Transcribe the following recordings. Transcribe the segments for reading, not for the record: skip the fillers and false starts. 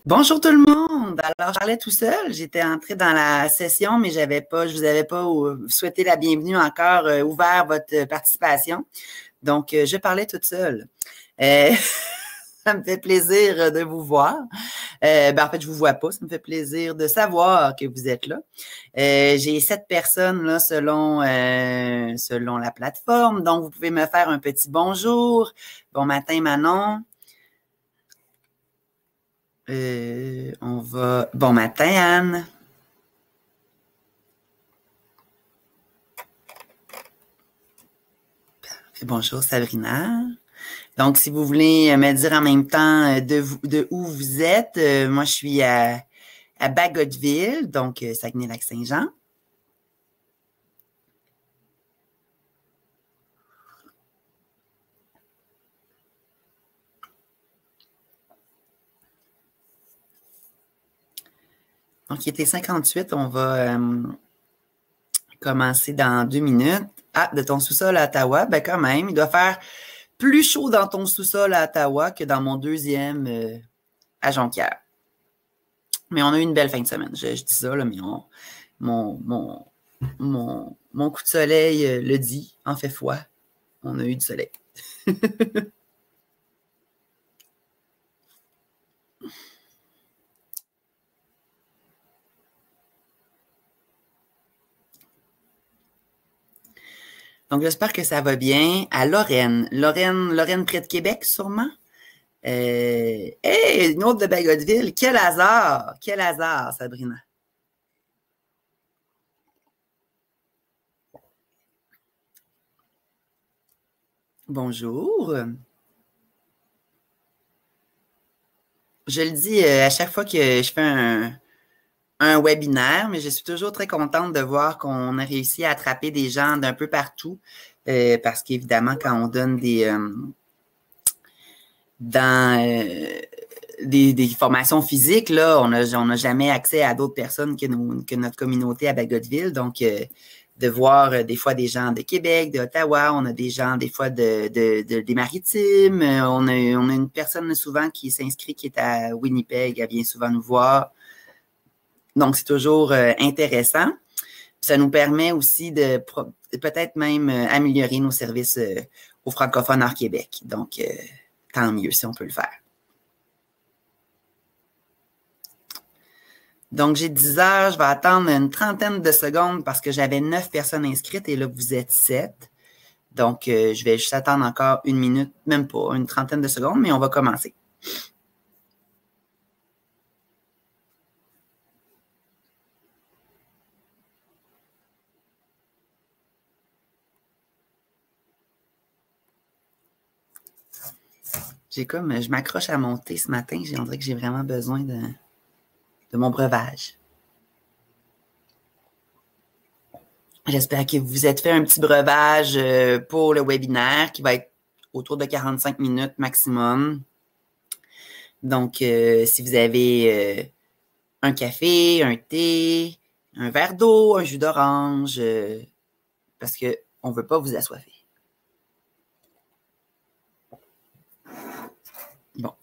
Bonjour tout le monde. Alors, je parlais tout seul. J'étais entrée dans la session, mais je vous avais pas souhaité la bienvenue encore, ouvert votre participation. Donc, je parlais toute seule. Euh, ça me fait plaisir de vous voir. En fait, je vous vois pas. Ça me fait plaisir de savoir que vous êtes là. J'ai 7 personnes là selon la plateforme. Donc, vous pouvez me faire un petit bonjour. Bon matin, Manon. Bon matin, Anne. Bonjour, Sabrina. Donc, si vous voulez me dire en même temps de où vous êtes, moi, je suis à Bagotville, donc Saguenay-Lac-Saint-Jean. Donc, il était 58. On va commencer dans 2 minutes. Ah, de ton sous-sol à Ottawa, ben quand même, il doit faire plus chaud dans ton sous-sol à Ottawa que dans mon deuxième à Jonquière. Mais on a eu une belle fin de semaine. Je dis ça, là, mais mon coup de soleil le dit, en fait foi. On a eu du soleil. Donc, j'espère que ça va bien. À Lorraine. Lorraine près de Québec, sûrement. Hey, une autre de Bagotville. Quel hasard! Quel hasard, Sabrina. Bonjour. Je le dis à chaque fois que je fais un webinaire, mais je suis toujours très contente de voir qu'on a réussi à attraper des gens d'un peu partout, parce qu'évidemment, quand on donne des formations physiques, là, on n'a jamais accès à d'autres personnes que notre communauté à Bagotville. Donc, de voir des fois des gens de Québec, d'Ottawa, on a des gens des fois des Maritimes, on a une personne souvent qui s'inscrit qui est à Winnipeg, elle vient souvent nous voir. Donc, c'est toujours intéressant. Ça nous permet aussi de peut-être même améliorer nos services aux francophones hors Québec. Donc, tant mieux si on peut le faire. Donc, j'ai 10 heures. Je vais attendre une trentaine de secondes parce que j'avais 9 personnes inscrites et là, vous êtes 7. Donc, je vais juste attendre encore une minute, même pas, une trentaine de secondes, mais on va commencer. Je m'accroche à monter ce matin. On dirait que j'ai vraiment besoin de mon breuvage. J'espère que vous vous êtes fait un petit breuvage pour le webinaire qui va être autour de 45 minutes maximum. Donc, si vous avez un café, un thé, un verre d'eau, un jus d'orange, parce qu'on ne veut pas vous assoiffer. Bon.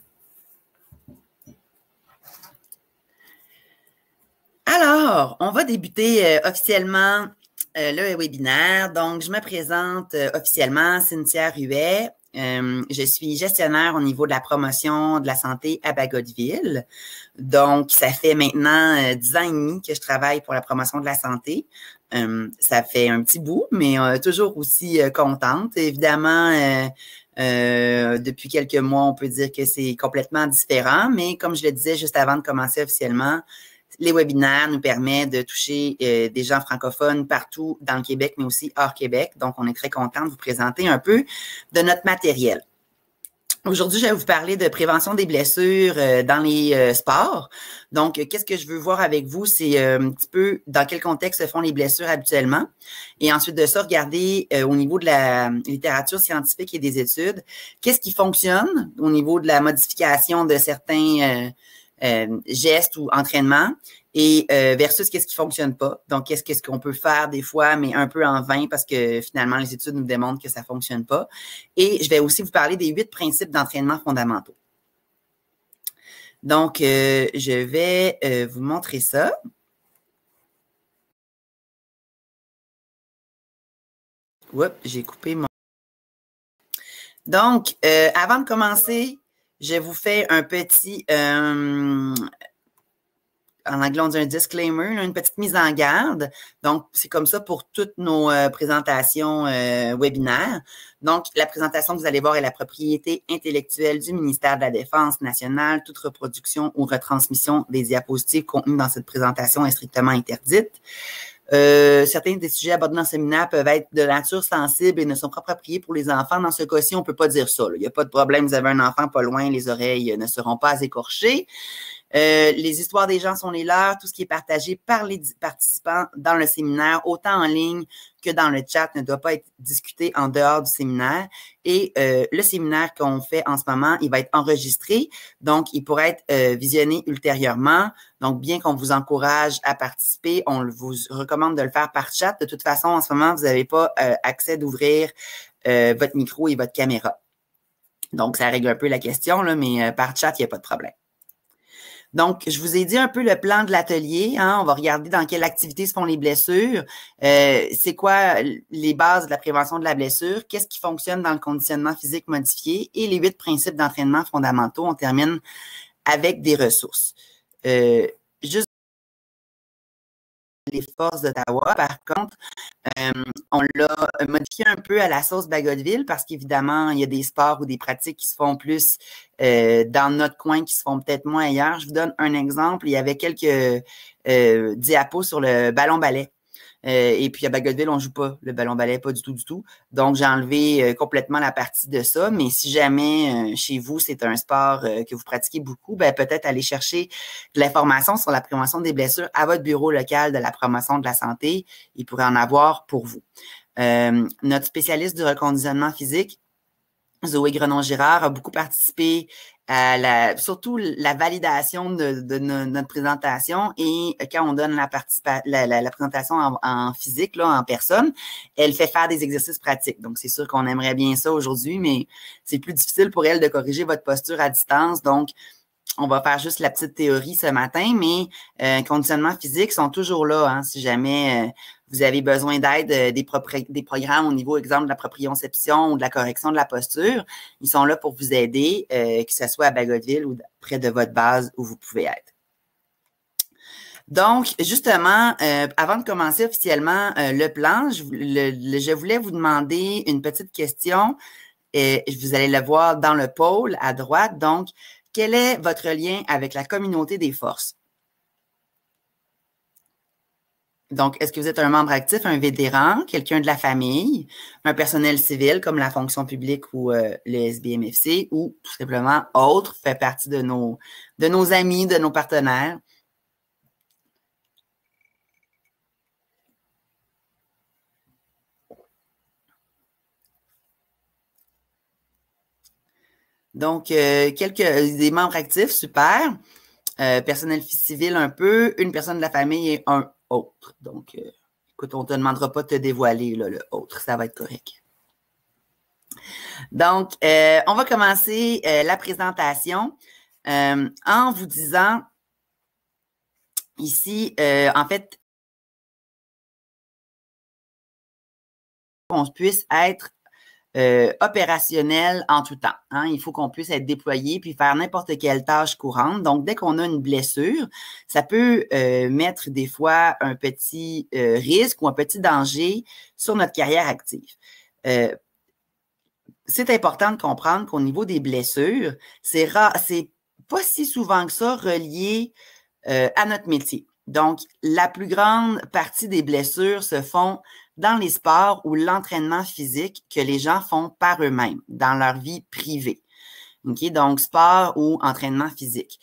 Alors, on va débuter officiellement le webinaire. Donc, je me présente officiellement, Cynthia Ruet. Je suis gestionnaire au niveau de la promotion de la santé à Bagotville. Donc, ça fait maintenant 10 ans et demi que je travaille pour la promotion de la santé. Ça fait un petit bout, mais toujours aussi contente. Évidemment, depuis quelques mois, on peut dire que c'est complètement différent, mais comme je le disais juste avant de commencer officiellement, les webinaires nous permettent de toucher des gens francophones partout dans le Québec, mais aussi hors Québec. Donc, on est très content de vous présenter un peu de notre matériel. Aujourd'hui, je vais vous parler de prévention des blessures dans les sports. Donc, qu'est-ce que je veux voir avec vous, c'est un petit peu dans quel contexte se font les blessures habituellement. Et ensuite de ça, regarder au niveau de la littérature scientifique et des études, qu'est-ce qui fonctionne au niveau de la modification de certains gestes ou entraînements et versus qu'est-ce qui fonctionne pas. Donc, qu'est-ce qu'on peut faire des fois, mais un peu en vain parce que finalement, les études nous démontrent que ça fonctionne pas. Et je vais aussi vous parler des 8 principes d'entraînement fondamentaux. Donc, je vais vous montrer ça. Oups, j'ai coupé mon... Donc, avant de commencer, je vous fais un petit... en anglais, on dit un disclaimer, une petite mise en garde. Donc, c'est comme ça pour toutes nos présentations webinaires. Donc, la présentation que vous allez voir est la propriété intellectuelle du ministère de la Défense nationale. Toute reproduction ou retransmission des diapositives contenues dans cette présentation est strictement interdite. Certains des sujets abordés dans le séminaire peuvent être de nature sensible et ne sont pas appropriés pour les enfants. Dans ce cas-ci, on ne peut pas dire ça. Il n'y a pas de problème. Vous avez un enfant pas loin, les oreilles ne seront pas écorchées. Les histoires des gens sont les leurs. Tout ce qui est partagé par les participants dans le séminaire, autant en ligne que dans le chat, ne doit pas être discuté en dehors du séminaire. Et le séminaire qu'on fait en ce moment, il va être enregistré, donc il pourra être visionné ultérieurement. Donc, bien qu'on vous encourage à participer, on vous recommande de le faire par chat. De toute façon, en ce moment, vous n'avez pas accès d'ouvrir votre micro et votre caméra. Donc, ça règle un peu la question, là, mais par chat, il n'y a pas de problème. Donc, je vous ai dit un peu le plan de l'atelier. On va regarder dans quelle activité se font les blessures. C'est quoi les bases de la prévention de la blessure? Qu'est-ce qui fonctionne dans le conditionnement physique modifié? Et les 8 principes d'entraînement fondamentaux. On termine avec des ressources. Juste les forces d'Ottawa, par contre, on l'a modifié un peu à la sauce Bagotville parce qu'évidemment, il y a des sports ou des pratiques qui se font plus dans notre coin, qui se font peut-être moins ailleurs. Je vous donne un exemple. Il y avait quelques diapos sur le ballon-ballet. Et puis à Bagotville, on ne joue pas le ballon-ballet, pas du tout, du tout. Donc, j'ai enlevé complètement la partie de ça. Mais si jamais chez vous, c'est un sport que vous pratiquez beaucoup, ben, peut-être aller chercher de l'information sur la prévention des blessures à votre bureau local de la promotion de la santé. Il pourrait en avoir pour vous. Notre spécialiste du reconditionnement physique, Zoé Grenon-Girard, a beaucoup participé à surtout la validation de notre présentation, et quand on donne la présentation en physique, là, en personne, elle fait faire des exercices pratiques. Donc, c'est sûr qu'on aimerait bien ça aujourd'hui, mais c'est plus difficile pour elle de corriger votre posture à distance. Donc, on va faire juste la petite théorie ce matin, mais conditionnements physiques sont toujours là. Si jamais vous avez besoin d'aide, des programmes au niveau, exemple, de la proprioception ou de la correction de la posture, ils sont là pour vous aider, que ce soit à Bagotville ou près de votre base où vous pouvez être. Donc, justement, avant de commencer officiellement le plan, je voulais vous demander une petite question. Vous allez le voir dans le pôle à droite. Donc, quel est votre lien avec la communauté des forces? Donc, est-ce que vous êtes un membre actif, un vétéran, quelqu'un de la famille, un personnel civil comme la fonction publique ou le SBMFC, ou tout simplement autre, fait partie de nos amis, de nos partenaires? Donc, des membres actifs, super. Personnel civil un peu, une personne de la famille et un autre. Donc, écoute, on ne te demandera pas de te dévoiler là, le autre, ça va être correct. Donc, on va commencer la présentation en vous disant ici, en fait, qu'on puisse être opérationnel en tout temps. Il faut qu'on puisse être déployé puis faire n'importe quelle tâche courante. Donc, dès qu'on a une blessure, ça peut mettre des fois un petit risque ou un petit danger sur notre carrière active. C'est important de comprendre qu'au niveau des blessures, c'est pas si souvent que ça relié à notre métier. Donc, la plus grande partie des blessures se font dans les sports ou l'entraînement physique que les gens font par eux-mêmes, dans leur vie privée. Okay? Donc, sport ou entraînement physique.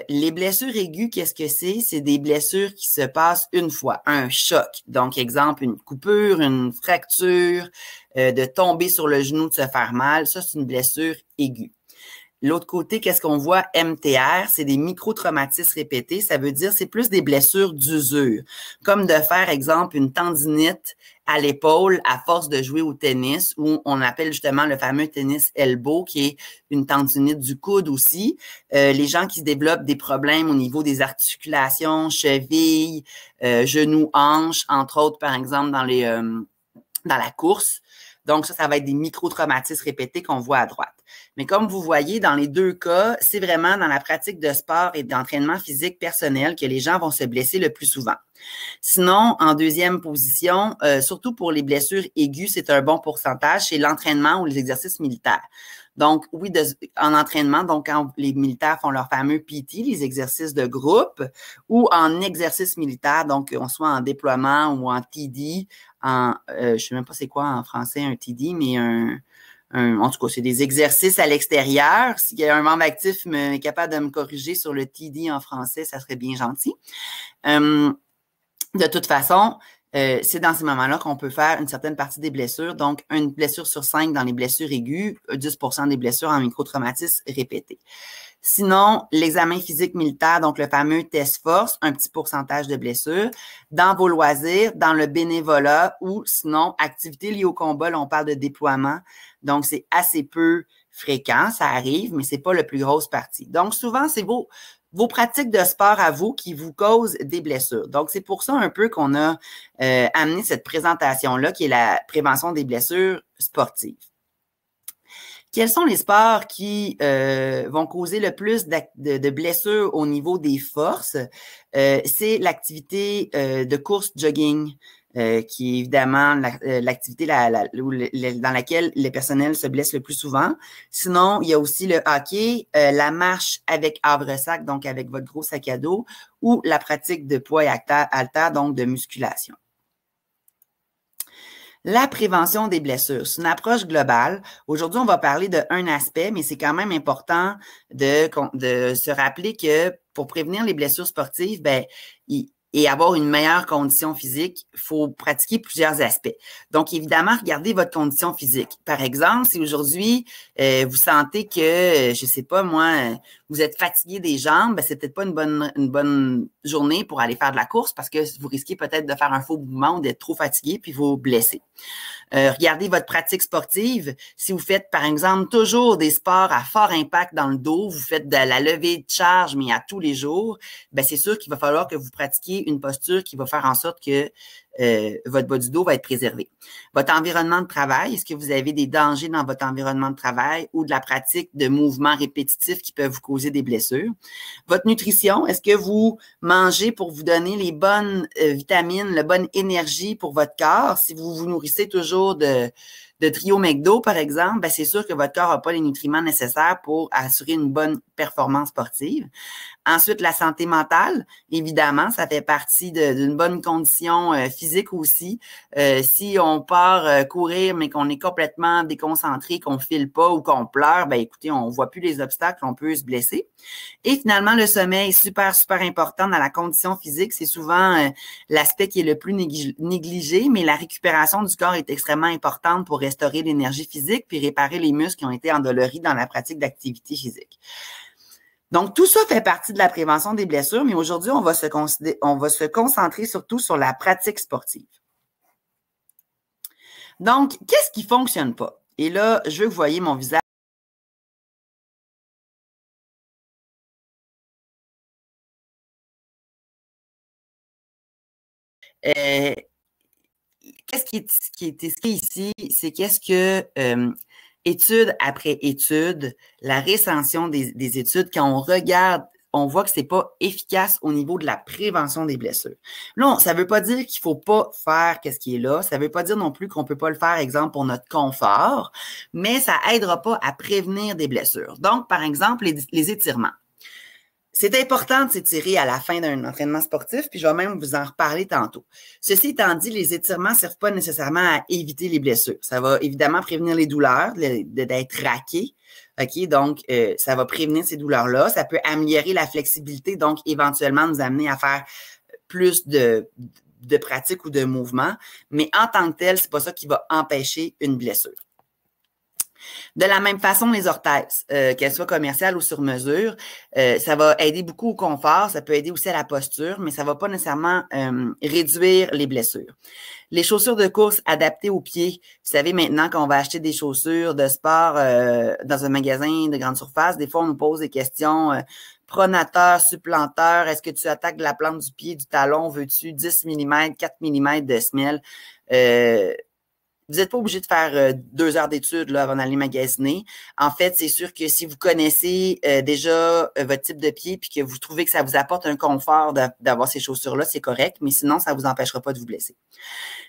Les blessures aiguës, qu'est-ce que c'est? C'est des blessures qui se passent une fois, un choc. Donc, exemple, une coupure, une fracture, de tomber sur le genou, de se faire mal. Ça, c'est une blessure aiguë. L'autre côté, qu'est-ce qu'on voit? MTR, c'est des micro-traumatismes répétés. Ça veut dire c'est plus des blessures d'usure, comme de faire, exemple, une tendinite à l'épaule à force de jouer au tennis, où on appelle justement le fameux tennis elbow, qui est une tendinite du coude aussi. Les gens qui développent des problèmes au niveau des articulations, chevilles, genoux, hanches, entre autres, par exemple, dans la course. Donc, ça va être des micro-traumatismes répétés qu'on voit à droite. Mais comme vous voyez, dans les deux cas, c'est vraiment dans la pratique de sport et d'entraînement physique personnel que les gens vont se blesser le plus souvent. Sinon, en deuxième position, surtout pour les blessures aiguës, c'est un bon pourcentage, c'est l'entraînement ou les exercices militaires. Donc, oui, en entraînement, donc quand les militaires font leur fameux PT, les exercices de groupe, ou en exercice militaire, donc on soit en déploiement ou en TD, je ne sais même pas c'est quoi en français un TD, mais en tout cas, c'est des exercices à l'extérieur. S'il y a un membre actif est capable de me corriger sur le TD en français, ça serait bien gentil. De toute façon, c'est dans ces moments-là qu'on peut faire une certaine partie des blessures. Donc, une blessure sur 5 dans les blessures aiguës, 10% des blessures en microtraumatisme répétés. Sinon, l'examen physique militaire, donc le fameux test force, un petit pourcentage de blessures. Dans vos loisirs, dans le bénévolat ou sinon, activités liées au combat, là, on parle de déploiement. Donc, c'est assez peu fréquent, ça arrive, mais c'est pas la plus grosse partie. Donc, souvent, c'est vos pratiques de sport à vous qui vous causent des blessures. Donc, c'est pour ça un peu qu'on a amené cette présentation-là, qui est la prévention des blessures sportives. Quels sont les sports qui vont causer le plus de blessures au niveau des forces? C'est l'activité de course jogging, qui est évidemment l'activité dans laquelle le personnel se blesse le plus souvent. Sinon, il y a aussi le hockey, la marche avec havre-sac, donc avec votre gros sac à dos, ou la pratique de poids et haltères, donc de musculation. La prévention des blessures, c'est une approche globale. Aujourd'hui, on va parler d'un aspect, mais c'est quand même important de se rappeler que pour prévenir les blessures sportives, et avoir une meilleure condition physique, il faut pratiquer plusieurs aspects. Donc, évidemment, regardez votre condition physique. Par exemple, si aujourd'hui, vous sentez que, je sais pas moi, vous êtes fatigué des jambes, c'est peut-être pas une bonne journée pour aller faire de la course parce que vous risquez peut-être de faire un faux mouvement ou d'être trop fatigué puis vous blesser. Regardez votre pratique sportive. Si vous faites, par exemple, toujours des sports à fort impact dans le dos, vous faites de la levée de charge, mais à tous les jours, c'est sûr qu'il va falloir que vous pratiquiez une posture qui va faire en sorte que votre bas du dos va être préservé. Votre environnement de travail, est-ce que vous avez des dangers dans votre environnement de travail ou de la pratique de mouvements répétitifs qui peuvent vous causer des blessures? Votre nutrition, est-ce que vous mangez pour vous donner les bonnes vitamines, la bonne énergie pour votre corps? Si vous vous nourrissez toujours de trio McDo, par exemple, c'est sûr que votre corps n'a pas les nutriments nécessaires pour assurer une bonne performance sportive. Ensuite, la santé mentale, évidemment, ça fait partie d'une bonne condition physique aussi. Si on part courir, mais qu'on est complètement déconcentré, qu'on file pas ou qu'on pleure, écoutez, on voit plus les obstacles, on peut se blesser. Et finalement, le sommeil, super, super important dans la condition physique. C'est souvent l'aspect qui est le plus négligé, mais la récupération du corps est extrêmement importante pour restaurer l'énergie physique puis réparer les muscles qui ont été endoloris dans la pratique d'activité physique. Donc, tout ça fait partie de la prévention des blessures, mais aujourd'hui, on va se concentrer surtout sur la pratique sportive. Donc, qu'est-ce qui ne fonctionne pas? Et là, je veux que vous voyez mon visage. Qu'est-ce qui est ici? C'est qu'est-ce que étude après étude, la récension des études, quand on regarde, on voit que c'est pas efficace au niveau de la prévention des blessures. Non, ça veut pas dire qu'il faut pas faire qu'est-ce qui est là. Ça veut pas dire non plus qu'on peut pas le faire, exemple, pour notre confort, mais ça aidera pas à prévenir des blessures. Donc, par exemple, les étirements. C'est important de s'étirer à la fin d'un entraînement sportif, puis je vais même vous en reparler tantôt. Ceci étant dit, les étirements ne servent pas nécessairement à éviter les blessures. Ça va évidemment prévenir les douleurs, d'être raqué. OK, donc ça va prévenir ces douleurs-là. Ça peut améliorer la flexibilité, donc éventuellement nous amener à faire plus de pratiques ou de mouvements. Mais en tant que tel, c'est pas ça qui va empêcher une blessure. De la même façon, les orthèses, qu'elles soient commerciales ou sur mesure, ça va aider beaucoup au confort, ça peut aider aussi à la posture, mais ça ne va pas nécessairement réduire les blessures. Les chaussures de course adaptées aux pieds. Vous savez, maintenant qu'on va acheter des chaussures de sport dans un magasin de grande surface, des fois, on nous pose des questions pronateur, supplanteur, est-ce que tu attaques la plante du pied, du talon, veux-tu 10 mm, 4 mm de semelle? Vous n'êtes pas obligé de faire 2 heures d'études là, avant d'aller magasiner. En fait, c'est sûr que si vous connaissez déjà votre type de pied puis que vous trouvez que ça vous apporte un confort d'avoir ces chaussures-là, c'est correct, mais sinon, ça ne vous empêchera pas de vous blesser.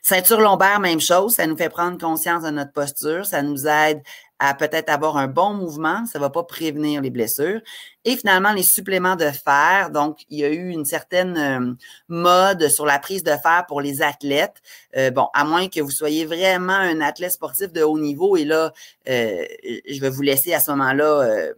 Ceinture lombaire, même chose, ça nous fait prendre conscience de notre posture, ça nous aide à peut-être avoir un bon mouvement, ça ne va pas prévenir les blessures. Et finalement, les suppléments de fer. Donc, il y a eu une certaine mode sur la prise de fer pour les athlètes. Bon, à moins que vous soyez vraiment un athlète sportif de haut niveau. Et là, je vais vous laisser à ce moment-là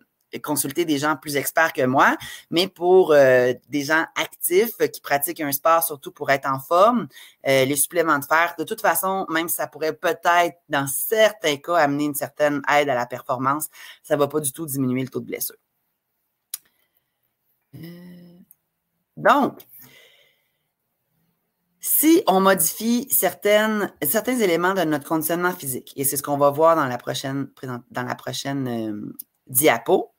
consulter des gens plus experts que moi. Mais pour des gens actifs qui pratiquent un sport, surtout pour être en forme, les suppléments de fer, de toute façon, même si ça pourrait peut-être, dans certains cas, amener une certaine aide à la performance, ça ne va pas du tout diminuer le taux de blessure. Donc, si on modifie certains éléments de notre conditionnement physique, et c'est ce qu'on va voir dans la prochaine diapo,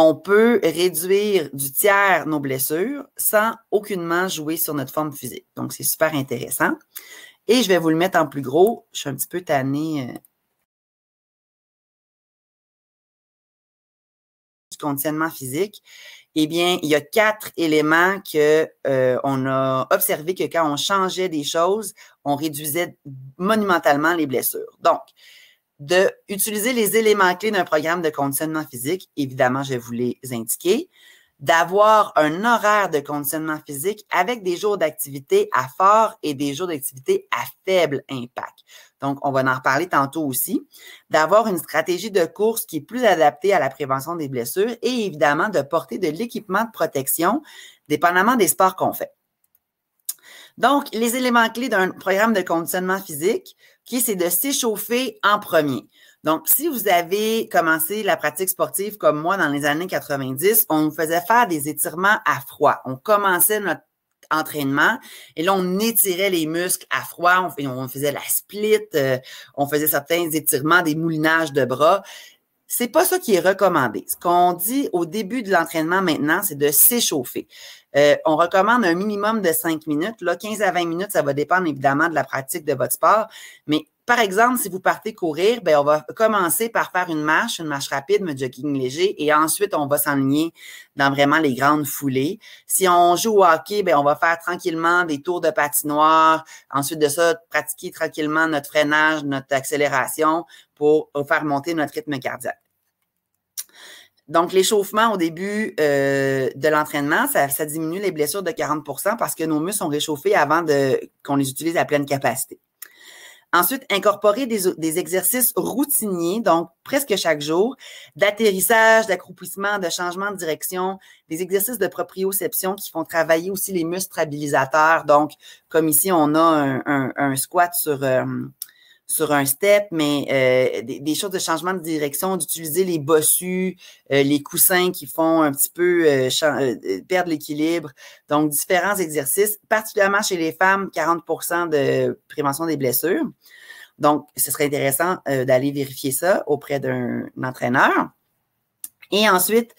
on peut réduire du tiers nos blessures sans aucunement jouer sur notre forme physique. Donc, c'est super intéressant. Et je vais vous le mettre en plus gros. Je suis un petit peu tannée du conditionnement physique. Eh bien, il y a 4 éléments qu'on a observé que quand on changeait des choses, on réduisait monumentalement les blessures. Donc, d'utiliser les éléments clés d'un programme de conditionnement physique, évidemment, je vais vous les indiquer, d'avoir un horaire de conditionnement physique avec des jours d'activité à fort et des jours d'activité à faible impact. Donc, on va en reparler tantôt aussi. D'avoir une stratégie de course qui est plus adaptée à la prévention des blessures et évidemment de porter de l'équipement de protection dépendamment des sports qu'on fait. Donc, les éléments clés d'un programme de conditionnement physique, c'est de s'échauffer en premier. Donc, si vous avez commencé la pratique sportive comme moi dans les années 90, on nous faisait faire des étirements à froid. On commençait notre entraînement et là, on étirait les muscles à froid. On faisait la split, on faisait certains étirements, des moulinages de bras. C'est pas ça qui est recommandé. Ce qu'on dit au début de l'entraînement maintenant, c'est de s'échauffer. On recommande un minimum de 5 minutes. Là, 15 à 20 minutes, ça va dépendre évidemment de la pratique de votre sport. Mais par exemple, si vous partez courir, on va commencer par faire une marche rapide, mais jogging léger, et ensuite, on va s'enligner dans vraiment les grandes foulées. Si on joue au hockey, on va faire tranquillement des tours de patinoire. Ensuite de ça, pratiquer tranquillement notre freinage, notre accélération pour faire monter notre rythme cardiaque. Donc, l'échauffement au début de l'entraînement, ça diminue les blessures de 40% parce que nos muscles sont réchauffés avant qu'on les utilise à pleine capacité. Ensuite, incorporer des exercices routiniers, donc presque chaque jour, d'atterrissage, d'accroupissement, de changement de direction, des exercices de proprioception qui font travailler aussi les muscles stabilisateurs. Donc, comme ici, on a un squat sur un step, mais des choses de changement de direction, d'utiliser les bossus, les coussins qui font un petit peu perdre l'équilibre. Donc, différents exercices, particulièrement chez les femmes, 40% de prévention des blessures. Donc, ce serait intéressant d'aller vérifier ça auprès d'un entraîneur. Et ensuite,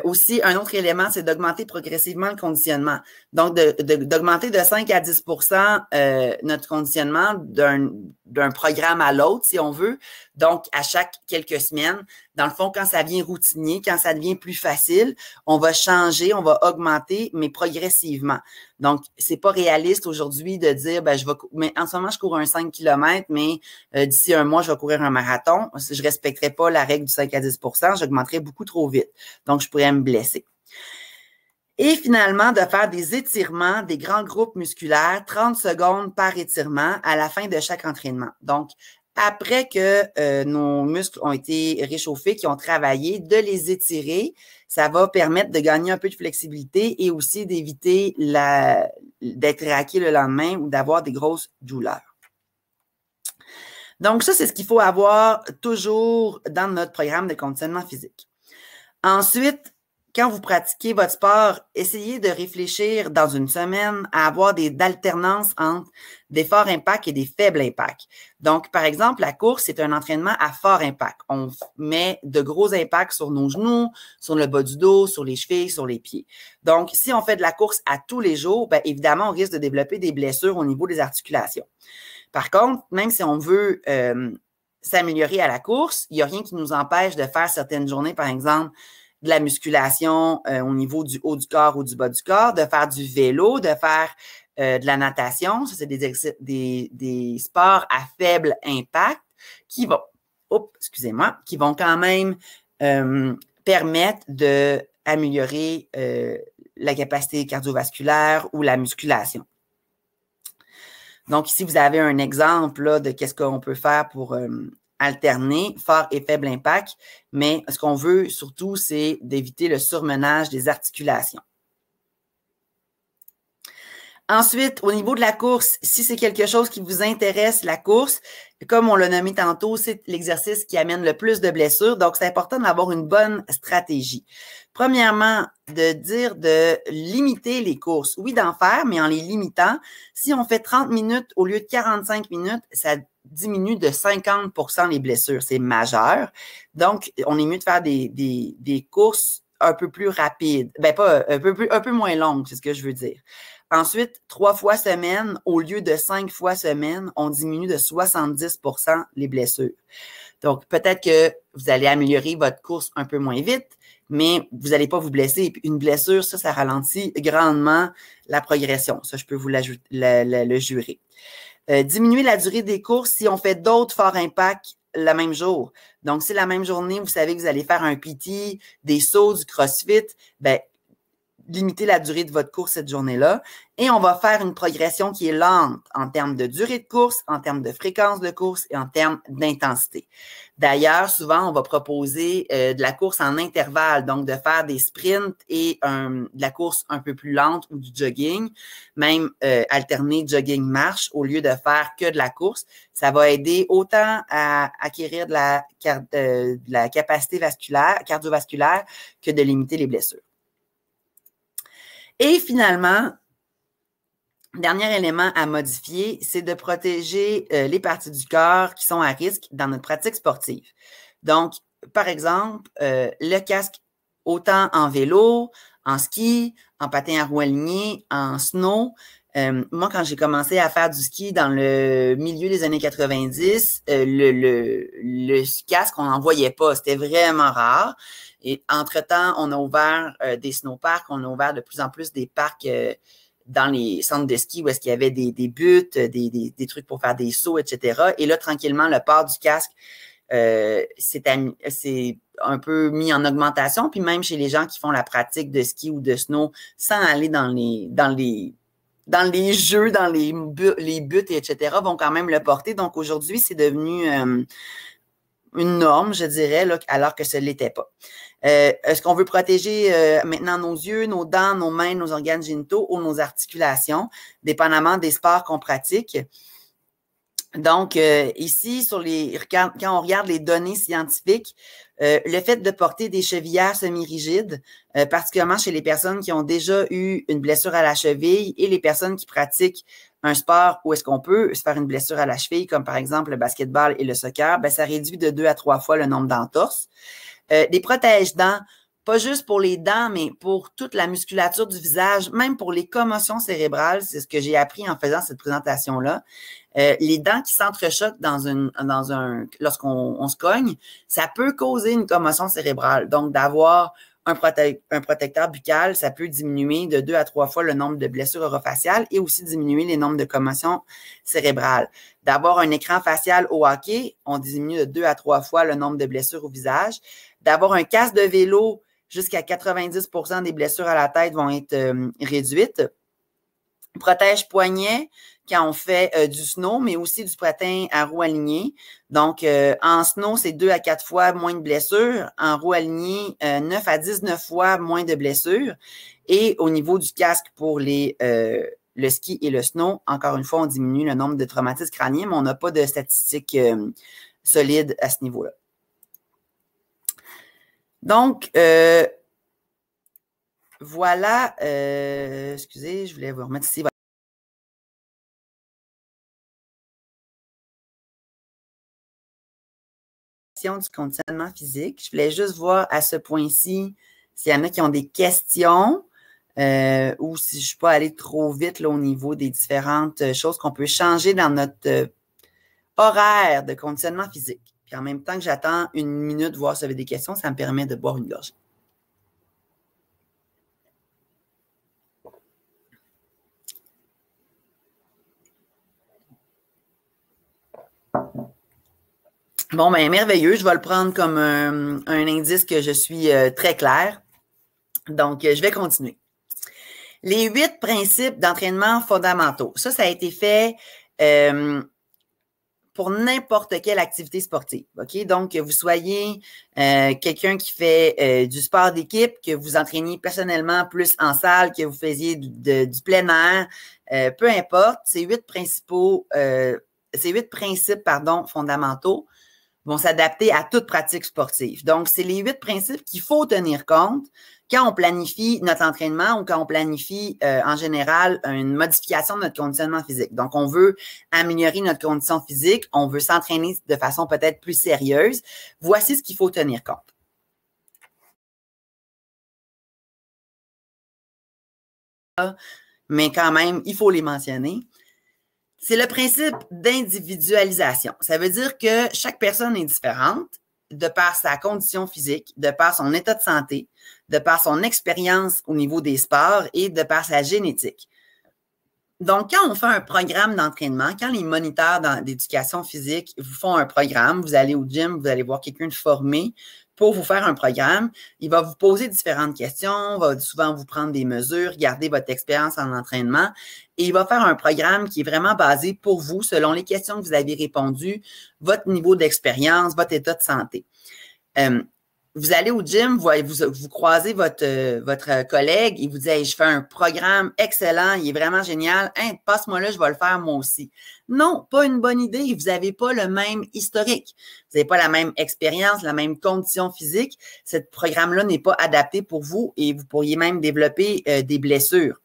aussi, un autre élément, c'est d'augmenter progressivement le conditionnement. Donc, d'augmenter de 5 à 10% notre conditionnement d'un programme à l'autre, si on veut. Donc, à chaque quelques semaines. Dans le fond, quand ça devient routinier, quand ça devient plus facile, on va changer, on va augmenter, mais progressivement. Donc, c'est pas réaliste aujourd'hui de dire, mais en ce moment, je cours un 5 km, mais d'ici un mois, je vais courir un marathon. Je respecterai pas la règle du 5 à 10%, j'augmenterai beaucoup trop vite. Donc, je pourrais me blesser. Et finalement, de faire des étirements, des grands groupes musculaires, 30 secondes par étirement à la fin de chaque entraînement. Donc, après que nos muscles ont été réchauffés, qui ont travaillé, de les étirer, ça va permettre de gagner un peu de flexibilité et aussi d'éviter d'être raqué le lendemain ou d'avoir des grosses douleurs. Donc, ça, c'est ce qu'il faut avoir toujours dans notre programme de conditionnement physique. Ensuite, quand vous pratiquez votre sport, essayez de réfléchir dans une semaine à avoir d'alternances entre des forts impacts et des faibles impacts. Donc, par exemple, la course, c'est un entraînement à fort impact. On met de gros impacts sur nos genoux, sur le bas du dos, sur les chevilles, sur les pieds. Donc, si on fait de la course à tous les jours, bien évidemment, on risque de développer des blessures au niveau des articulations. Par contre, même si on veut s'améliorer à la course, il n'y a rien qui nous empêche de faire certaines journées, par exemple, de la musculation au niveau du haut du corps ou du bas du corps, de faire du vélo, de faire de la natation. Ça, c'est des sports à faible impact qui vont, qui vont quand même permettre d'améliorer la capacité cardiovasculaire ou la musculation. Donc, ici, vous avez un exemple là, de qu'est-ce qu'on peut faire pour alterner fort et faible impact, mais ce qu'on veut surtout, c'est d'éviter le surmenage des articulations. Ensuite, au niveau de la course, si c'est quelque chose qui vous intéresse, la course, comme on l'a nommé tantôt, c'est l'exercice qui amène le plus de blessures. Donc, c'est important d'avoir une bonne stratégie. Premièrement, de limiter les courses. Oui, d'en faire, mais en les limitant. Si on fait 30 minutes au lieu de 45 minutes, ça diminue de 50% les blessures. C'est majeur. Donc, on est mieux de faire des courses un peu plus rapides. Ben, pas un peu moins longues, c'est ce que je veux dire. Ensuite, 3 fois semaine, au lieu de 5 fois semaine, on diminue de 70% les blessures. Donc, peut-être que vous allez améliorer votre course un peu moins vite, mais vous n'allez pas vous blesser. Puis une blessure, ça ralentit grandement la progression. Ça, je peux vous le jurer. Diminuer la durée des courses si on fait d'autres forts impacts le même jour. Donc, si la même journée, vous savez que vous allez faire un PT, des sauts, du CrossFit, ben limiter la durée de votre course cette journée-là. Et on va faire une progression qui est lente en termes de durée de course, en termes de fréquence de course et en termes d'intensité. D'ailleurs, souvent, on va proposer de la course en intervalle, donc de faire des sprints et de la course un peu plus lente ou du jogging, même alterner jogging-marche au lieu de faire que de la course. Ça va aider autant à acquérir de la capacité cardiovasculaire que de limiter les blessures. Et finalement, dernier élément à modifier, c'est de protéger les parties du corps qui sont à risque dans notre pratique sportive. Donc, par exemple, le casque autant en vélo, en ski, en patin à roues alignées, en snow. Moi, quand j'ai commencé à faire du ski dans le milieu des années 90, le casque, on n'en voyait pas. C'était vraiment rare. Et entre-temps, on a ouvert des snowparks, on a ouvert de plus en plus des parcs dans les centres de ski où est-ce qu'il y avait des buttes, des trucs pour faire des sauts, etc. Et là, tranquillement, le port du casque, c'est un peu mis en augmentation. Puis même chez les gens qui font la pratique de ski ou de snow sans aller dans les jeux, dans les buttes, etc., vont quand même le porter. Donc, aujourd'hui, c'est devenu une norme, je dirais, là, alors que ce ne l'était pas. Est-ce qu'on veut protéger maintenant nos yeux, nos dents, nos mains, nos organes génitaux ou nos articulations, dépendamment des sports qu'on pratique? Donc, ici, quand on regarde les données scientifiques, le fait de porter des chevillères semi-rigides, particulièrement chez les personnes qui ont déjà eu une blessure à la cheville et les personnes qui pratiquent un sport où est-ce qu'on peut se faire une blessure à la cheville, comme par exemple le basketball et le soccer, ben, ça réduit de 2 à 3 fois le nombre d'entorses. Des protège-dents, pas juste pour les dents, mais pour toute la musculature du visage, même pour les commotions cérébrales, c'est ce que j'ai appris en faisant cette présentation-là. Les dents qui s'entrechoquent lorsqu'on se cogne, ça peut causer une commotion cérébrale. Donc, d'avoir un protecteur buccal, ça peut diminuer de 2 à 3 fois le nombre de blessures orofaciales et aussi diminuer les nombres de commotions cérébrales. D'avoir un écran facial au hockey, on diminue de 2 à 3 fois le nombre de blessures au visage. D'avoir un casque de vélo, jusqu'à 90% des blessures à la tête vont être réduites. Protège-poignet quand on fait du snow, mais aussi du patin à roues alignées. Donc, en snow, c'est 2 à 4 fois moins de blessures. En roues alignées, 9 à 19 fois moins de blessures. Et au niveau du casque pour les le ski et le snow, encore une fois, on diminue le nombre de traumatismes crâniens, mais on n'a pas de statistiques solides à ce niveau-là. Donc, voilà, excusez, je voulais vous remettre ici. Du conditionnement physique. Je voulais juste voir à ce point-ci s'il y en a qui ont des questions ou si je ne suis pas allée trop vite là, au niveau des différentes choses qu'on peut changer dans notre horaire de conditionnement physique. Puis en même temps que j'attends une minute, voir si vous avez des questions, ça me permet de boire une gorgée. Bon, bien, merveilleux. Je vais le prendre comme un indice que je suis très claire. Donc, je vais continuer. Les 8 principes d'entraînement fondamentaux. Ça a été fait pour n'importe quelle activité sportive. OK? Donc, que vous soyez quelqu'un qui fait du sport d'équipe, que vous entraîniez personnellement plus en salle, que vous faisiez du plein air, peu importe, ces 8 principes fondamentaux vont s'adapter à toute pratique sportive. Donc, c'est les 8 principes qu'il faut tenir compte quand on planifie notre entraînement ou quand on planifie en général une modification de notre conditionnement physique. Donc, on veut améliorer notre condition physique, on veut s'entraîner de façon peut-être plus sérieuse. Voici ce qu'il faut tenir compte. Mais quand même, il faut les mentionner. C'est le principe d'individualisation. Ça veut dire que chaque personne est différente de par sa condition physique, de par son état de santé, de par son expérience au niveau des sports et de par sa génétique. Donc, quand on fait un programme d'entraînement, quand les moniteurs d'éducation physique vous font un programme, vous allez au gym, vous allez voir quelqu'un de formé pour vous faire un programme, il va vous poser différentes questions, va souvent vous prendre des mesures, regarder votre expérience en entraînement et il va faire un programme qui est vraiment basé pour vous, selon les questions que vous avez répondues, votre niveau d'expérience, votre état de santé. Vous allez au gym, vous croisez votre collègue, il vous dit hey, « je fais un programme excellent, il est vraiment génial, hey, passe-moi là, je vais le faire moi aussi ». Non, pas une bonne idée, vous n'avez pas le même historique, vous n'avez pas la même expérience, la même condition physique, ce programme-là n'est pas adapté pour vous et vous pourriez même développer des blessures.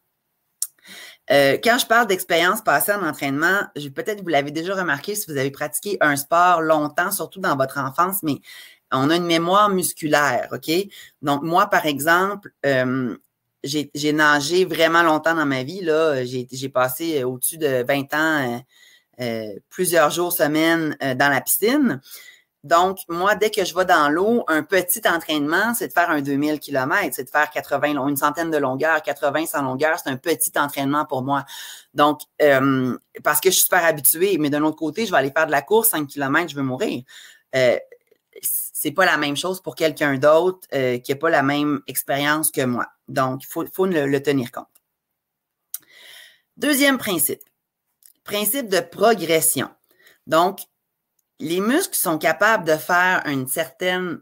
Quand je parle d'expérience passée en entraînement, peut-être vous l'avez déjà remarqué si vous avez pratiqué un sport longtemps, surtout dans votre enfance, mais on a une mémoire musculaire, OK? Donc, moi, par exemple, j'ai nagé vraiment longtemps dans ma vie. Là, j'ai passé au-dessus de 20 ans, plusieurs jours, semaines dans la piscine. Donc, moi, dès que je vais dans l'eau, un petit entraînement, c'est de faire un 2000 km, c'est de faire 80, une centaine de longueurs, 80, 100 longueurs, c'est un petit entraînement pour moi. Donc, parce que je suis super habituée, mais d'un autre côté, je vais aller faire de la course, 5 km, je veux mourir. C'est pas la même chose pour quelqu'un d'autre qui n'a pas la même expérience que moi. Donc, il faut le tenir compte. Deuxième principe de progression. Donc, les muscles sont capables de faire une certaine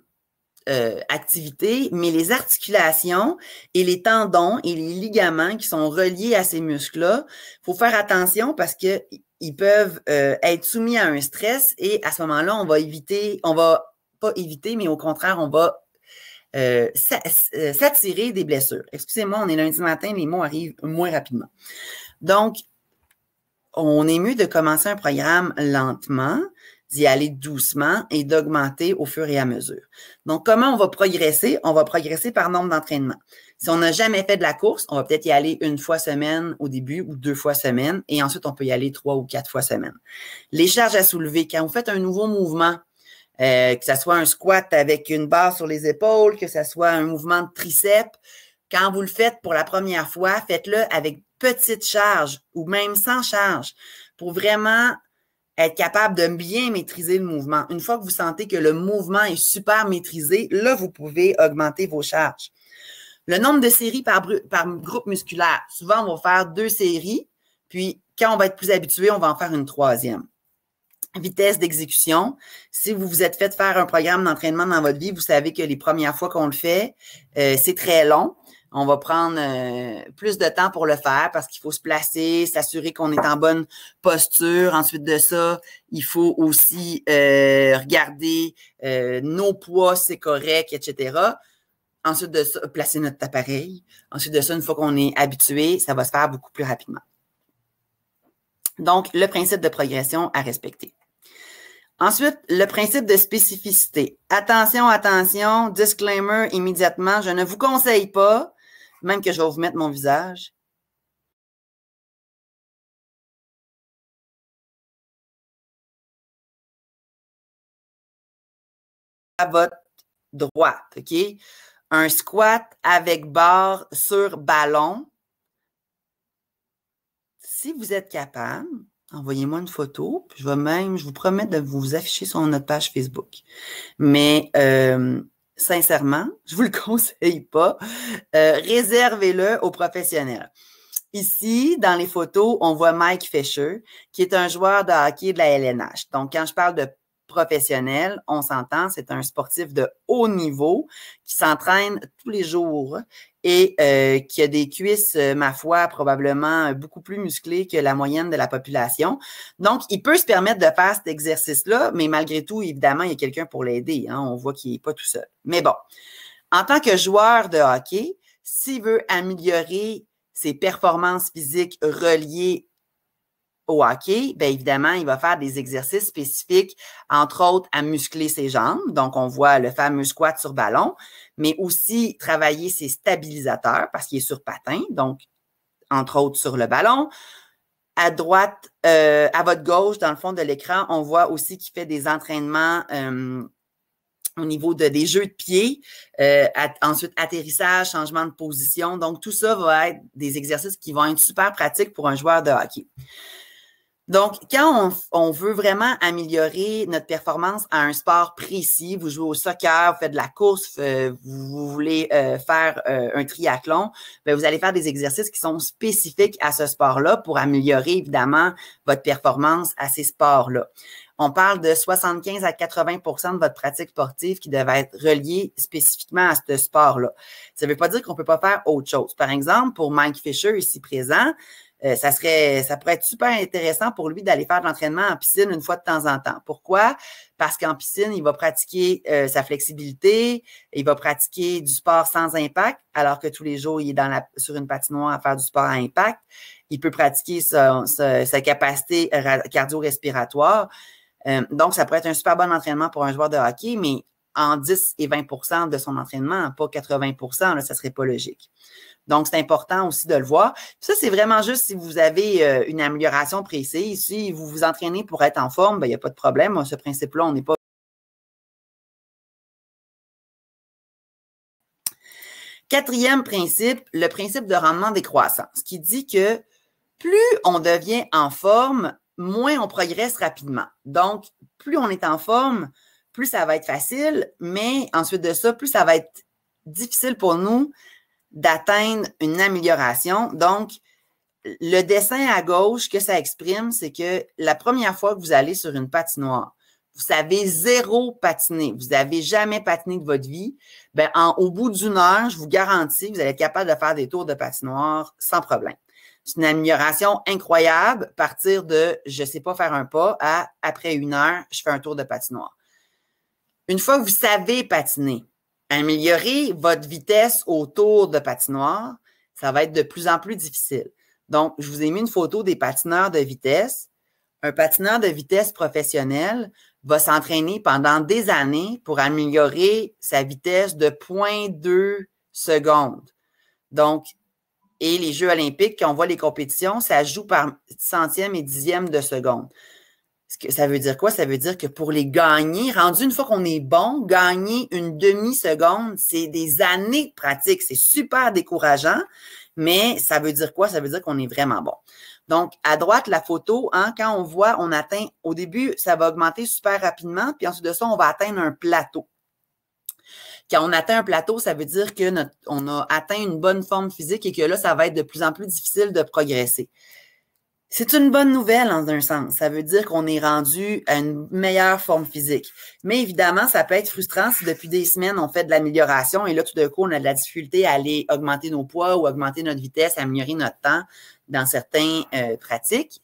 activité, mais les articulations et les tendons et les ligaments qui sont reliés à ces muscles-là, il faut faire attention parce qu'ils peuvent être soumis à un stress et à ce moment-là, on va pas éviter, mais au contraire, on va s'attirer des blessures. Excusez-moi, on est lundi matin, les mots arrivent moins rapidement. Donc, on est mieux de commencer un programme lentement, d'y aller doucement et d'augmenter au fur et à mesure. Donc, comment on va progresser? On va progresser par nombre d'entraînements. Si on n'a jamais fait de la course, on va peut-être y aller 1 fois semaine au début ou 2 fois semaine et ensuite, on peut y aller 3 ou 4 fois semaine. Les charges à soulever, quand vous faites un nouveau mouvement, que ce soit un squat avec une barre sur les épaules, que ce soit un mouvement de triceps, quand vous le faites pour la première fois, faites-le avec petite charge ou même sans charge pour vraiment être capable de bien maîtriser le mouvement. Une fois que vous sentez que le mouvement est super maîtrisé, là, vous pouvez augmenter vos charges. Le nombre de séries par groupe musculaire. Souvent, on va faire 2 séries, puis quand on va être plus habitué, on va en faire une 3e. Vitesse d'exécution. Si vous vous êtes fait faire un programme d'entraînement dans votre vie, vous savez que les premières fois qu'on le fait, c'est très long. On va prendre plus de temps pour le faire parce qu'il faut se placer, s'assurer qu'on est en bonne posture. Ensuite de ça, il faut aussi regarder nos poids, c'est correct, etc. Ensuite de ça, placer notre appareil. Ensuite de ça, une fois qu'on est habitué, ça va se faire beaucoup plus rapidement. Donc, le principe de progression à respecter. Ensuite, le principe de spécificité. Attention, attention, disclaimer immédiatement, je ne vous conseille pas, même que je vais vous mettre mon visage. À votre droite, OK? Un squat avec barre sur ballon. Si vous êtes capable, envoyez-moi une photo. Puis je vous promets de vous afficher sur notre page Facebook. Mais sincèrement, je ne vous le conseille pas. Réservez-le aux professionnels. Ici, dans les photos, on voit Mike Fisher, qui est un joueur de hockey de la LNH. Donc, quand je parle de professionnel, on s'entend, c'est un sportif de haut niveau qui s'entraîne tous les jours et qui a des cuisses, ma foi, probablement beaucoup plus musclées que la moyenne de la population. Donc, il peut se permettre de faire cet exercice-là, mais malgré tout, évidemment, il y a quelqu'un pour l'aider. Hein? On voit qu'il n'est pas tout seul. Mais bon, en tant que joueur de hockey, s'il veut améliorer ses performances physiques reliées au hockey, bien évidemment, il va faire des exercices spécifiques, entre autres à muscler ses jambes. Donc, on voit le fameux squat sur ballon, mais aussi travailler ses stabilisateurs parce qu'il est sur patin, donc entre autres sur le ballon. À droite, à votre gauche, dans le fond de l'écran, on voit aussi qu'il fait des entraînements au niveau des jeux de pied, ensuite atterrissage, changement de position. Donc, tout ça va être des exercices qui vont être super pratiques pour un joueur de hockey. Donc, quand on veut vraiment améliorer notre performance à un sport précis, vous jouez au soccer, vous faites de la course, vous voulez faire un triathlon, bien, vous allez faire des exercices qui sont spécifiques à ce sport-là pour améliorer évidemment votre performance à ces sports-là. On parle de 75 à 80 de votre pratique sportive qui devait être reliée spécifiquement à ce sport-là. Ça ne veut pas dire qu'on ne peut pas faire autre chose. Par exemple, pour Mike Fisher ici présent, ça pourrait être super intéressant pour lui d'aller faire de l'entraînement en piscine une fois de temps en temps. Pourquoi? Parce qu'en piscine, il va pratiquer sa flexibilité, il va pratiquer du sport sans impact, alors que tous les jours, il est sur une patinoire à faire du sport à impact. Il peut pratiquer sa capacité cardio-respiratoire. Donc, ça pourrait être un super bon entraînement pour un joueur de hockey, mais en 10 et 20 de son entraînement, pas 80 là, ça ne serait pas logique. Donc, c'est important aussi de le voir. Puis ça, c'est vraiment juste si vous avez une amélioration précise. Si vous vous entraînez pour être en forme, bien, il n'y a pas de problème. Ce principe-là, on n'est pas... Quatrième principe, le principe de rendement décroissant, ce qui dit que plus on devient en forme, moins on progresse rapidement. Donc, plus on est en forme, plus ça va être facile, mais ensuite de ça, plus ça va être difficile pour nous d'atteindre une amélioration. Donc, le dessin à gauche que ça exprime, c'est que la première fois que vous allez sur une patinoire, vous savez zéro patiner, vous n'avez jamais patiné de votre vie, bien, au bout d'une heure, je vous garantis que vous allez être capable de faire des tours de patinoire sans problème. C'est une amélioration incroyable, partir de « je ne sais pas faire un pas » à « après une heure, je fais un tour de patinoire ». Une fois que vous savez patiner, améliorer votre vitesse autour de patinoire, ça va être de plus en plus difficile. Donc, je vous ai mis une photo des patineurs de vitesse. Un patineur de vitesse professionnel va s'entraîner pendant des années pour améliorer sa vitesse de 0,2 secondes. Donc, et les Jeux olympiques, quand on voit les compétitions, ça joue par centième et dixième de seconde. Ça veut dire quoi? Ça veut dire que pour les gagner, rendu une fois qu'on est bon, gagner une demi-seconde, c'est des années de pratique. C'est super décourageant, mais ça veut dire quoi? Ça veut dire qu'on est vraiment bon. Donc, à droite, la photo, hein, quand on voit, on atteint, au début, ça va augmenter super rapidement, puis ensuite de ça, on va atteindre un plateau. Quand on atteint un plateau, ça veut dire qu'on a atteint une bonne forme physique et que là, ça va être de plus en plus difficile de progresser. C'est une bonne nouvelle en un sens. Ça veut dire qu'on est rendu à une meilleure forme physique. Mais évidemment, ça peut être frustrant si depuis des semaines, on fait de l'amélioration et là, tout d'un coup, on a de la difficulté à aller augmenter nos poids ou augmenter notre vitesse, améliorer notre temps dans certaines pratiques.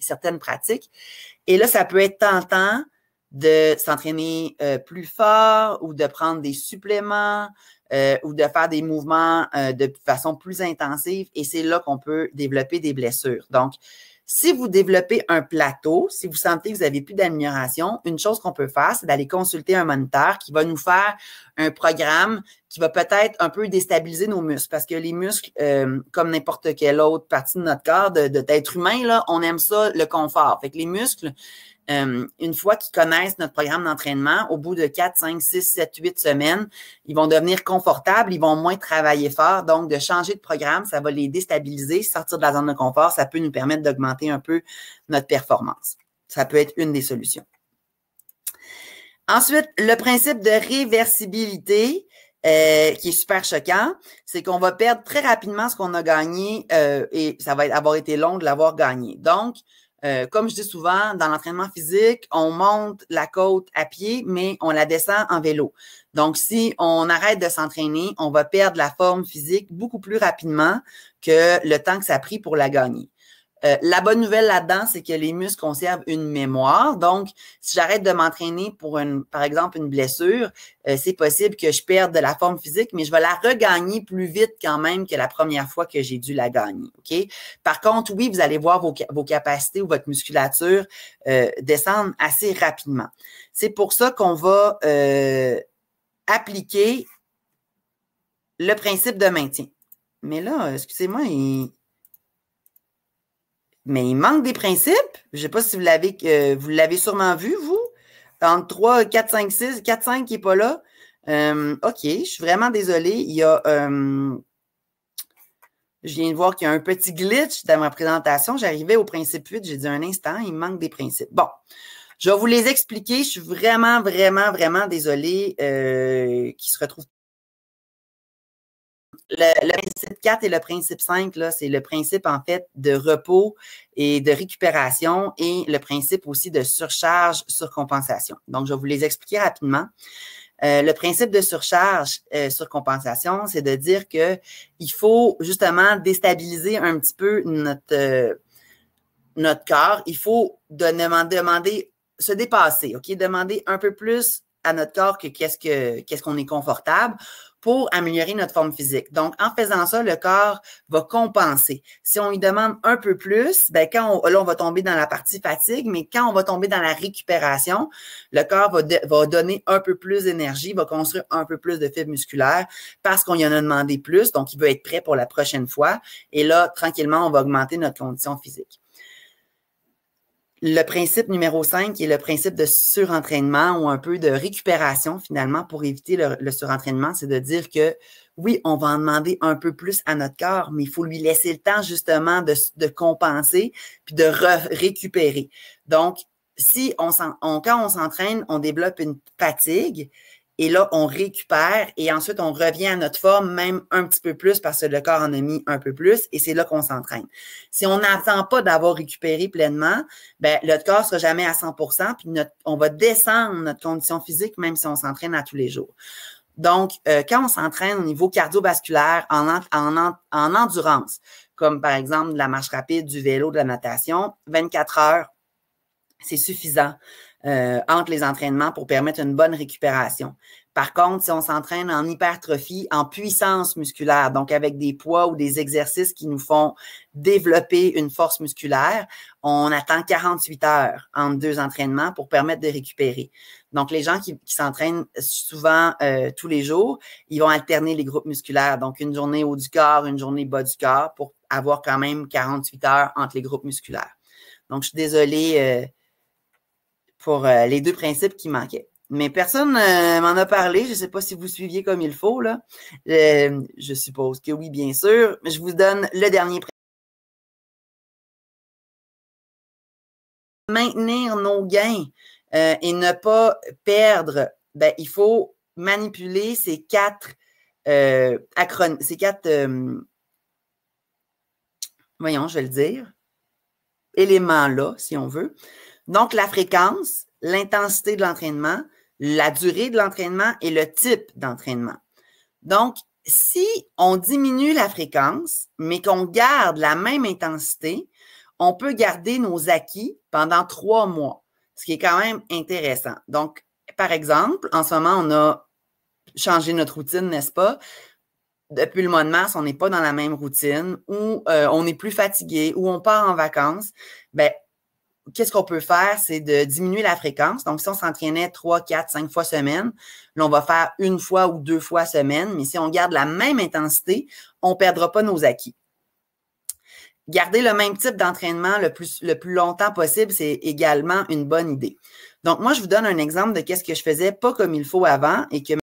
Et là, ça peut être tentant de s'entraîner plus fort ou de prendre des suppléments ou de faire des mouvements de façon plus intensive. Et c'est là qu'on peut développer des blessures. Donc, si vous développez un plateau, si vous sentez que vous n'avez plus d'amélioration, une chose qu'on peut faire, c'est d'aller consulter un moniteur qui va nous faire un programme qui va peut-être un peu déstabiliser nos muscles. Parce que les muscles, comme n'importe quelle autre partie de notre corps, d'être humain, là, on aime ça, le confort. Fait que les muscles, une fois qu'ils connaissent notre programme d'entraînement, au bout de 4, 5, 6, 7, 8 semaines, ils vont devenir confortables, ils vont moins travailler fort. Donc, de changer de programme, ça va les déstabiliser. Sortir de la zone de confort, ça peut nous permettre d'augmenter un peu notre performance. Ça peut être une des solutions. Ensuite, le principe de réversibilité, qui est super choquant, c'est qu'on va perdre très rapidement ce qu'on a gagné et ça va avoir été long de l'avoir gagné. Donc, comme je dis souvent, dans l'entraînement physique, on monte la côte à pied, mais on la descend en vélo. Donc, si on arrête de s'entraîner, on va perdre la forme physique beaucoup plus rapidement que le temps que ça a pris pour la gagner. La bonne nouvelle là-dedans, c'est que les muscles conservent une mémoire. Donc, si j'arrête de m'entraîner pour, par exemple, une blessure, c'est possible que je perde de la forme physique, mais je vais la regagner plus vite quand même que la première fois que j'ai dû la gagner. OK? Par contre, oui, vous allez voir vos capacités ou votre musculature descendre assez rapidement. C'est pour ça qu'on va appliquer le principe de maintien. Mais là, excusez-moi, mais il manque des principes. Je ne sais pas si vous l'avez sûrement vu, vous. Entre 3, 4, 5, 6, 4, 5 qui n'est pas là. OK, je suis vraiment désolée. Il y a, je viens de voir qu'il y a un petit glitch dans ma présentation. J'arrivais au principe 8, j'ai dit un instant, il me manque des principes. Bon, je vais vous les expliquer. Je suis vraiment, vraiment, vraiment désolée qu'ils se retrouvent. Le principe 4 et le principe 5, là, c'est le principe, en fait, de repos et de récupération et le principe aussi de surcharge, surcompensation. Donc, je vais vous les expliquer rapidement. Le principe de surcharge, surcompensation, c'est de dire que il faut justement déstabiliser un petit peu notre corps. Il faut demander, se dépasser, OK? Demander un peu plus à notre corps que qu'est-ce qu'on est confortable pour améliorer notre forme physique. Donc, en faisant ça, le corps va compenser. Si on lui demande un peu plus, ben là, on va tomber dans la partie fatigue, mais quand on va tomber dans la récupération, le corps va donner un peu plus d'énergie, va construire un peu plus de fibres musculaires parce qu'on y en a demandé plus, donc il veut être prêt pour la prochaine fois. Et là, tranquillement, on va augmenter notre condition physique. Le principe numéro 5 est le principe de surentraînement ou un peu de récupération finalement pour éviter le surentraînement, c'est de dire que oui, on va en demander un peu plus à notre corps, mais il faut lui laisser le temps justement de compenser puis de récupérer. Donc, si quand on s'entraîne, on développe une fatigue et là, on récupère et ensuite, on revient à notre forme même un petit peu plus parce que le corps en a mis un peu plus et c'est là qu'on s'entraîne. Si on n'attend pas d'avoir récupéré pleinement, ben, notre corps ne sera jamais à 100%, puis on va descendre notre condition physique même si on s'entraîne à tous les jours. Donc, quand on s'entraîne au niveau cardiovasculaire, en endurance, comme par exemple de la marche rapide, du vélo, de la natation, 24 heures, c'est suffisant entre les entraînements pour permettre une bonne récupération. Par contre, si on s'entraîne en hypertrophie, en puissance musculaire, donc avec des poids ou des exercices qui nous font développer une force musculaire, on attend 48 heures entre deux entraînements pour permettre de récupérer. Donc, les gens qui s'entraînent souvent tous les jours, ils vont alterner les groupes musculaires. Donc, une journée haut du corps, une journée bas du corps pour avoir quand même 48 heures entre les groupes musculaires. Donc, je suis désolée pour les deux principes qui manquaient. Mais personne m'en a parlé. Je ne sais pas si vous suiviez comme il faut, là. Je suppose que oui, bien sûr. Je vous donne le dernier principe. Maintenir nos gains et ne pas perdre, ben, il faut manipuler ces quatre voyons, je vais le dire. éléments-là, si on veut. Donc, la fréquence, l'intensité de l'entraînement, la durée de l'entraînement et le type d'entraînement. Donc, si on diminue la fréquence, mais qu'on garde la même intensité, on peut garder nos acquis pendant 3 mois, ce qui est quand même intéressant. Donc, par exemple, en ce moment, on a changé notre routine, n'est-ce pas? Depuis le mois de mars, on n'est pas dans la même routine, ou on est plus fatigué, ou on part en vacances. Ben, qu'est-ce qu'on peut faire? C'est de diminuer la fréquence. Donc, si on s'entraînait 3, 4, 5 fois semaine, là, on va faire 1 fois ou 2 fois semaine. Mais si on garde la même intensité, on ne perdra pas nos acquis. Garder le même type d'entraînement le plus longtemps possible, c'est également une bonne idée. Donc, moi, je vous donne un exemple de qu'est-ce que je faisais pas comme il faut avant et que,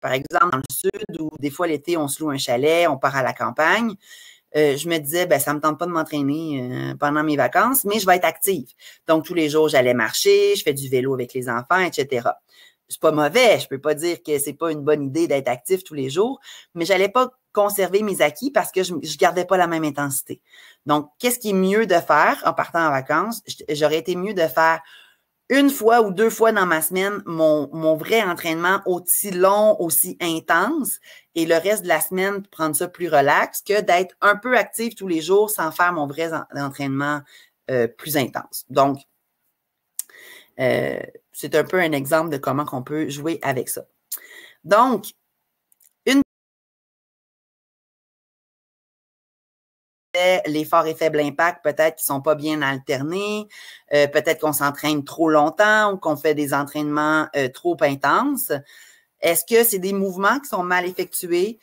par exemple, dans le sud, où des fois l'été, on se loue un chalet, on part à la campagne, je me disais, ben, ça me tente pas de m'entraîner pendant mes vacances, mais je vais être active. Donc, tous les jours, j'allais marcher, je fais du vélo avec les enfants, etc. C'est pas mauvais, je peux pas dire que c'est pas une bonne idée d'être actif tous les jours, mais j'allais pas conserver mes acquis parce que je gardais pas la même intensité. Donc, qu'est-ce qui est mieux de faire en partant en vacances? J'aurais été mieux de faire 1 fois ou 2 fois dans ma semaine mon vrai entraînement aussi long, aussi intense, et le reste de la semaine, prendre ça plus relax, que d'être un peu active tous les jours sans faire mon vrai entraînement plus intense. Donc, c'est un peu un exemple de comment on peut jouer avec ça. Donc, les forts et faibles impacts, peut-être qu'ils ne sont pas bien alternés, peut-être qu'on s'entraîne trop longtemps ou qu'on fait des entraînements trop intenses. Est-ce que c'est des mouvements qui sont mal effectués?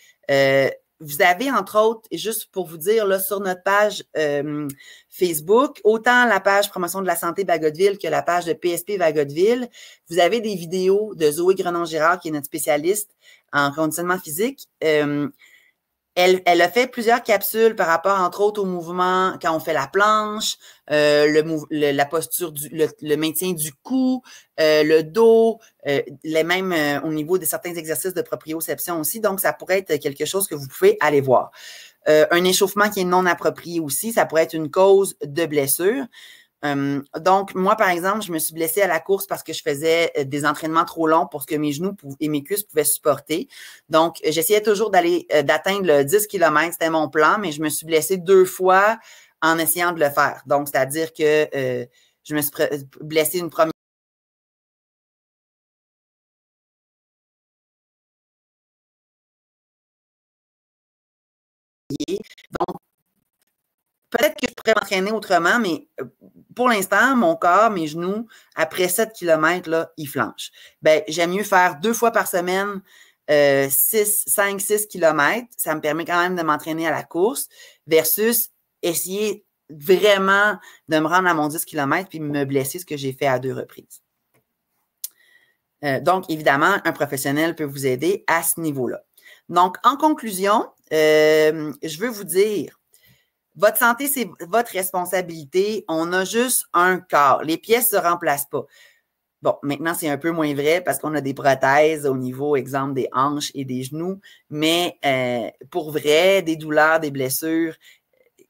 Vous avez, entre autres, juste pour vous dire, là, sur notre page Facebook, autant la page Promotion de la santé Bagotville que la page de PSP Bagotville, vous avez des vidéos de Zoé Grenon-Girard, qui est notre spécialiste en conditionnement physique. Elle a fait plusieurs capsules par rapport, entre autres, au mouvement quand on fait la planche, la posture, le maintien du cou, le dos, les mêmes au niveau de certains exercices de proprioception aussi. Donc, ça pourrait être quelque chose que vous pouvez aller voir. Un échauffement qui est non approprié aussi, ça pourrait être une cause de blessure. Donc, moi, par exemple, je me suis blessée à la course parce que je faisais des entraînements trop longs pour ce que mes genoux et mes cuisses pouvaient supporter. Donc, j'essayais toujours d'atteindre le 10 km, c'était mon plan, mais je me suis blessée 2 fois en essayant de le faire. Donc, c'est-à-dire que je me suis blessée une première. Donc, peut-être que je pourrais m'entraîner autrement, mais pour l'instant, mon corps, mes genoux, après 7 km, là, ils flanchent. Ben, j'aime mieux faire 2 fois par semaine 5, 6 km. Ça me permet quand même de m'entraîner à la course versus essayer vraiment de me rendre à mon 10 km puis me blesser, ce que j'ai fait à 2 reprises. Donc, évidemment, un professionnel peut vous aider à ce niveau-là. Donc, en conclusion, je veux vous dire, votre santé, c'est votre responsabilité. On a juste un corps. Les pièces ne se remplacent pas. Bon, maintenant, c'est un peu moins vrai parce qu'on a des prothèses au niveau, exemple, des hanches et des genoux. Mais pour vrai, des douleurs, des blessures,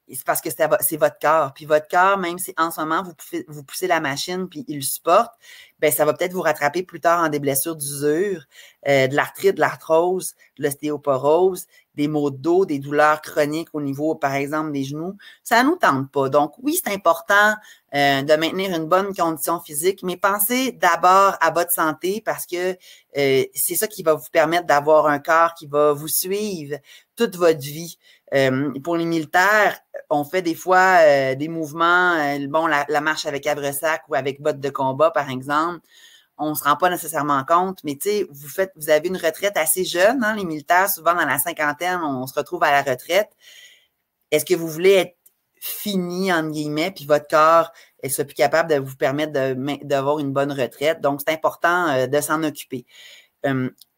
c'est parce que c'est votre corps. Puis votre corps, même si en ce moment, vous poussez la machine puis il le supporte, ben ça va peut-être vous rattraper plus tard en des blessures d'usure, de l'arthrite, de l'arthrose, de l'ostéoporose, des maux de dos, des douleurs chroniques au niveau, par exemple, des genoux. Ça ne nous tente pas. Donc, oui, c'est important de maintenir une bonne condition physique, mais pensez d'abord à votre santé parce que c'est ça qui va vous permettre d'avoir un corps qui va vous suivre toute votre vie. Pour les militaires, on fait des fois des mouvements, bon, la marche avec havresac ou avec bottes de combat, par exemple. On ne se rend pas nécessairement compte, mais tu sais, vous avez une retraite assez jeune, hein, les militaires, souvent dans la cinquantaine, on se retrouve à la retraite. Est-ce que vous voulez être fini, entre guillemets, puis votre corps soit plus capable de vous permettre d'avoir une bonne retraite? Donc, c'est important de s'en occuper.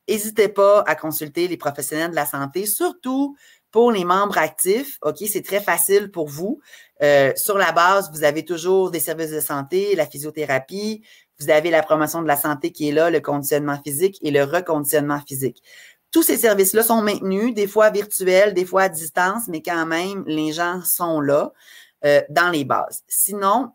N'hésitez pas à consulter les professionnels de la santé, surtout pour les membres actifs. OK, c'est très facile pour vous. Sur la base, vous avez toujours des services de santé, la physiothérapie, vous avez la promotion de la santé qui est là, le conditionnement physique et le reconditionnement physique. tous ces services-là sont maintenus, des fois virtuels, des fois à distance, mais quand même, les gens sont là dans les bases. Sinon,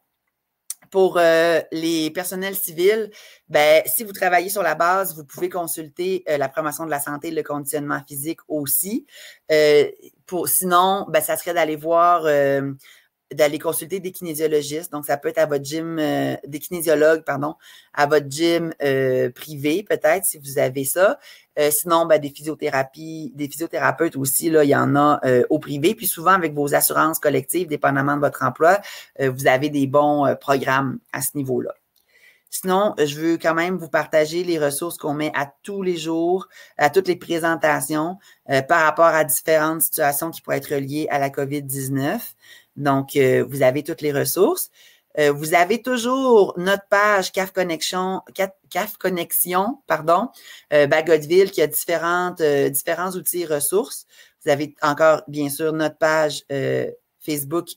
pour les personnels civils, ben, si vous travaillez sur la base, vous pouvez consulter la promotion de la santé et le conditionnement physique aussi. Sinon, ben, ça serait d'aller voir d'aller consulter des kinésiologistes. Donc, ça peut être à votre gym, des kinésiologues, pardon, à votre gym privé, peut-être, si vous avez ça. Sinon, ben, des physiothérapeutes aussi, là, il y en a au privé. Puis souvent, avec vos assurances collectives, dépendamment de votre emploi, vous avez des bons programmes à ce niveau-là. Sinon, je veux quand même vous partager les ressources qu'on met à tous les jours, à toutes les présentations par rapport à différentes situations qui pourraient être liées à la COVID-19. Donc, vous avez toutes les ressources. Vous avez toujours notre page CAF Connexion, Bagotville, qui a différents outils et ressources. Vous avez encore, bien sûr, notre page Facebook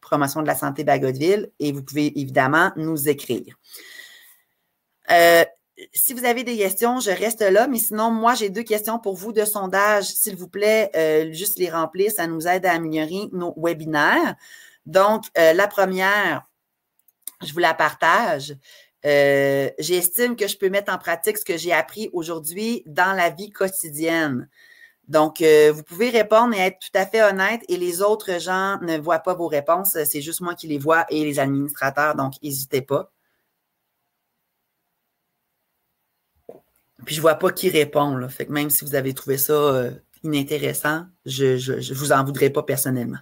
Promotion de la santé Bagotville et vous pouvez évidemment nous écrire. Si vous avez des questions, je reste là, mais sinon, moi, j'ai 2 questions pour vous de sondage. S'il vous plaît, juste les remplir, ça nous aide à améliorer nos webinaires. Donc, la première, je vous la partage. J'estime que je peux mettre en pratique ce que j'ai appris aujourd'hui dans la vie quotidienne. Donc, vous pouvez répondre et être tout à fait honnête et les autres gens ne voient pas vos réponses. C'est juste moi qui les vois et les administrateurs, donc n'hésitez pas. Puis je vois pas qui répond, là. Fait que même si vous avez trouvé ça inintéressant, je vous en voudrais pas personnellement.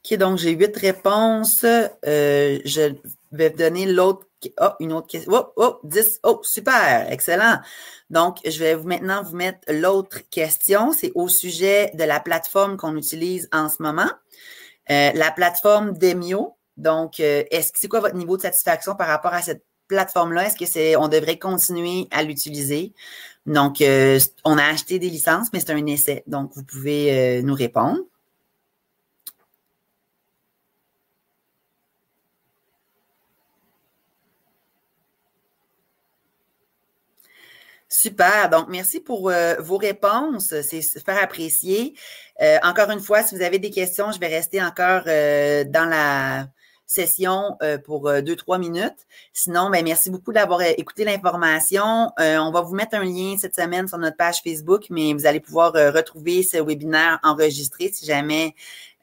OK, donc j'ai 8 réponses. Je vais donner l'autre. Oh, une autre question. Oh, 10. Oh, super, excellent. Donc, je vais maintenant vous mettre l'autre question. C'est au sujet de la plateforme qu'on utilise en ce moment. La plateforme Demio. Donc, c'est quoi votre niveau de satisfaction par rapport à cette plateforme-là? Est-ce que on devrait continuer à l'utiliser? Donc, on a acheté des licences, mais c'est un essai. Donc, vous pouvez nous répondre. Super. Donc, merci pour vos réponses. C'est super apprécié. Encore une fois, si vous avez des questions, je vais rester encore dans la session pour 2-3 minutes. Sinon, ben, merci beaucoup d'avoir écouté l'information. On va vous mettre un lien cette semaine sur notre page Facebook, mais vous allez pouvoir retrouver ce webinaire enregistré si jamais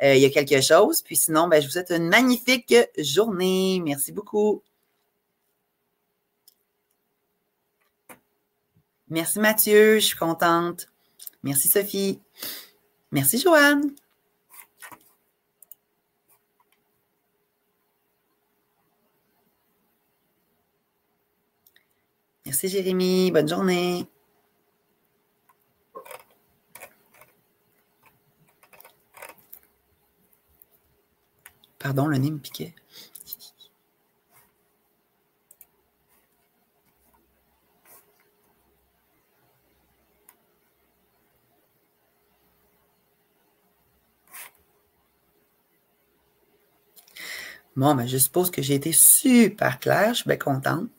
il y a quelque chose. Puis sinon, ben, je vous souhaite une magnifique journée. Merci beaucoup. Merci Mathieu, je suis contente. Merci Sophie. Merci Joanne. Merci Jérémy, bonne journée. Pardon, le nez me piquait. Bon, ben, je suppose que j'ai été super claire. Je suis bien contente.